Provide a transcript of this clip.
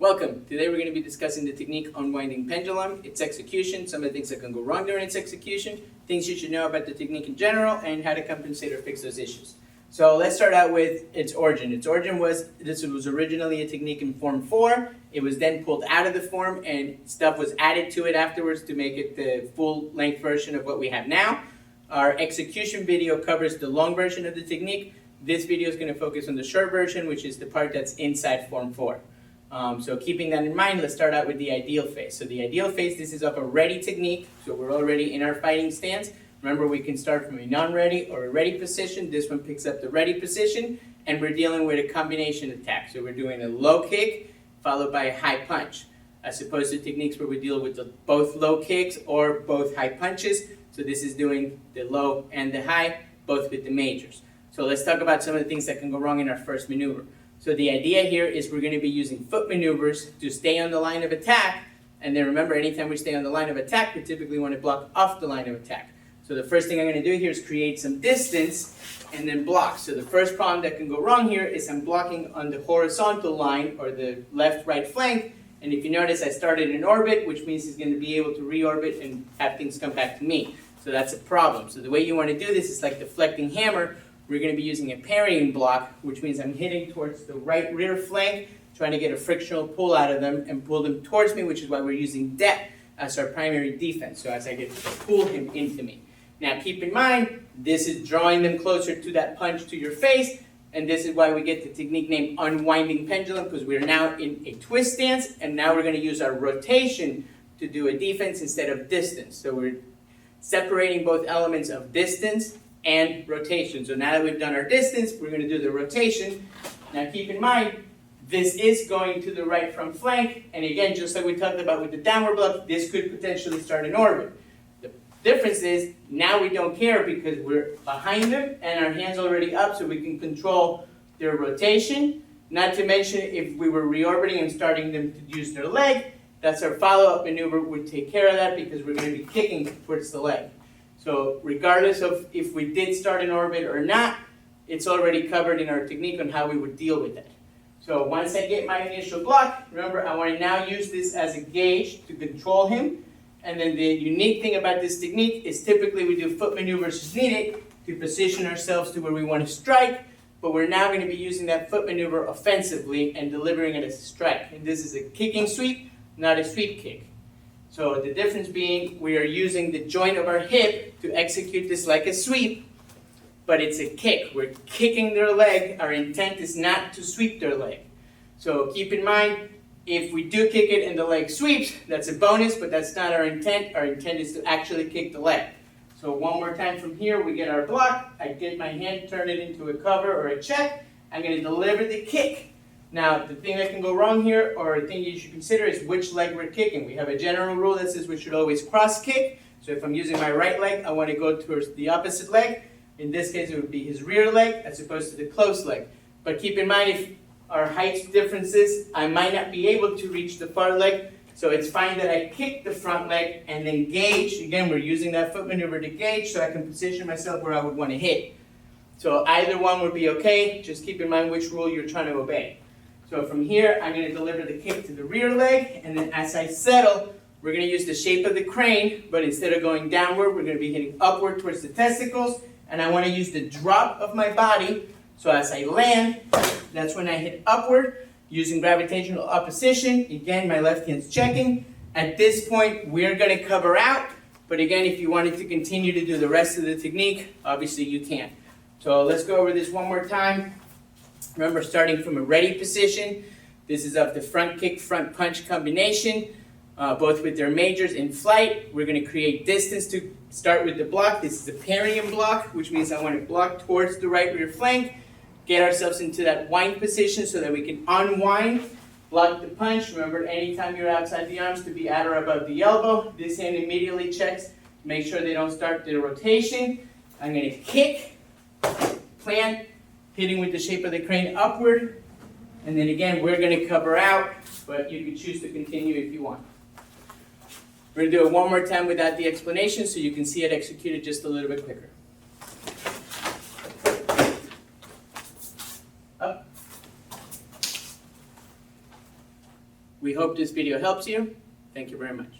Welcome. Today we're going to be discussing the technique Unwinding Pendulum, its execution, some of the things that can go wrong during its execution, things you should know about the technique in general, and how to compensate or fix those issues. So let's start out with its origin. Its origin was, this was originally a technique in Form 4. It was then pulled out of the form and stuff was added to it afterwards to make it the full-length version of what we have now. Our execution video covers the long version of the technique. This video is going to focus on the short version, which is the part that's inside Form 4. So keeping that in mind, let's start out with the ideal phase. So the ideal phase, this is of a ready technique. So we're already in our fighting stance. Remember, we can start from a non-ready or a ready position. This one picks up the ready position, and we're dealing with a combination attack. So we're doing a low kick followed by a high punch, as opposed to techniques where we deal with both low kicks or both high punches. So this is doing the low and the high, both with the majors. So let's talk about some of the things that can go wrong in our first maneuver. So the idea here is we're going to be using foot maneuvers to stay on the line of attack. And then remember, anytime we stay on the line of attack, we typically want to block off the line of attack. So the first thing I'm going to do here is create some distance and then block. So the first problem that can go wrong here is I'm blocking on the horizontal line or the left-right flank. And if you notice, I started in orbit, which means he's going to be able to reorbit and have things come back to me. So that's a problem. So the way you want to do this is like deflecting hammer. We're going to be using a parrying block, which means I'm hitting towards the right rear flank, trying to get a frictional pull out of them and pull them towards me, which is why we're using depth as our primary defense. So as I get to pull him into me. Now keep in mind, this is drawing them closer to that punch to your face, and this is why we get the technique named Unwinding Pendulum, because we're now in a twist stance, and now we're going to use our rotation to do a defense instead of distance. So we're separating both elements of distance and rotation. So now that we've done our distance, we're going to do the rotation. Now keep in mind, this is going to the right front flank, and again, just like we talked about with the downward block, this could potentially start in orbit. The difference is, now we don't care because we're behind them and our hand's already up, so we can control their rotation. Not to mention, if we were reorbiting and starting them to use their leg, that's our follow-up maneuver would take care of that because we're going to be kicking towards the leg. So regardless of if we did start in orbit or not, it's already covered in our technique on how we would deal with that. So once I get my initial block, remember I want to now use this as a gauge to control him. And then the unique thing about this technique is typically we do foot maneuvers as needed to position ourselves to where we want to strike, but we're now going to be using that foot maneuver offensively and delivering it as a strike. And this is a kicking sweep, not a sweep kick. So the difference being we are using the joint of our hip to execute this like a sweep, but it's a kick. We're kicking their leg. Our intent is not to sweep their leg. So keep in mind, if we do kick it and the leg sweeps, that's a bonus, but that's not our intent. Our intent is to actually kick the leg. So one more time from here, we get our block. I get my hand, turn it into a cover or a check. I'm going to deliver the kick. Now, the thing that can go wrong here, or a thing you should consider, is which leg we're kicking. We have a general rule that says we should always cross kick. So if I'm using my right leg, I want to go towards the opposite leg. In this case, it would be his rear leg as opposed to the close leg. But keep in mind, if our height differences, I might not be able to reach the far leg. So it's fine that I kick the front leg and then gauge. Again, we're using that foot maneuver to gauge so I can position myself where I would want to hit. So either one would be okay. Just keep in mind which rule you're trying to obey. So from here, I'm going to deliver the kick to the rear leg, and then as I settle, we're going to use the shape of the crane, but instead of going downward, we're going to be hitting upward towards the testicles, and I want to use the drop of my body, so as I land, that's when I hit upward, using gravitational opposition. Again, my left hand's checking. At this point, we're going to cover out, but again, if you wanted to continue to do the rest of the technique, obviously you can. So let's go over this one more time. Remember, starting from a ready position, this is of the front kick, front punch combination, both with their majors in flight. We're going to create distance to start with the block. This is a parrying block, which means I want to block towards the right rear flank, get ourselves into that wind position so that we can unwind, block the punch. Remember, anytime you're outside the arms, to be at or above the elbow. This hand immediately checks, make sure they don't start the rotation. I'm going to kick, plant, hitting with the shape of the crane upward, and then again, we're going to cover out, but you can choose to continue if you want. We're going to do it one more time without the explanation so you can see it executed just a little bit quicker. Up. We hope this video helps you. Thank you very much.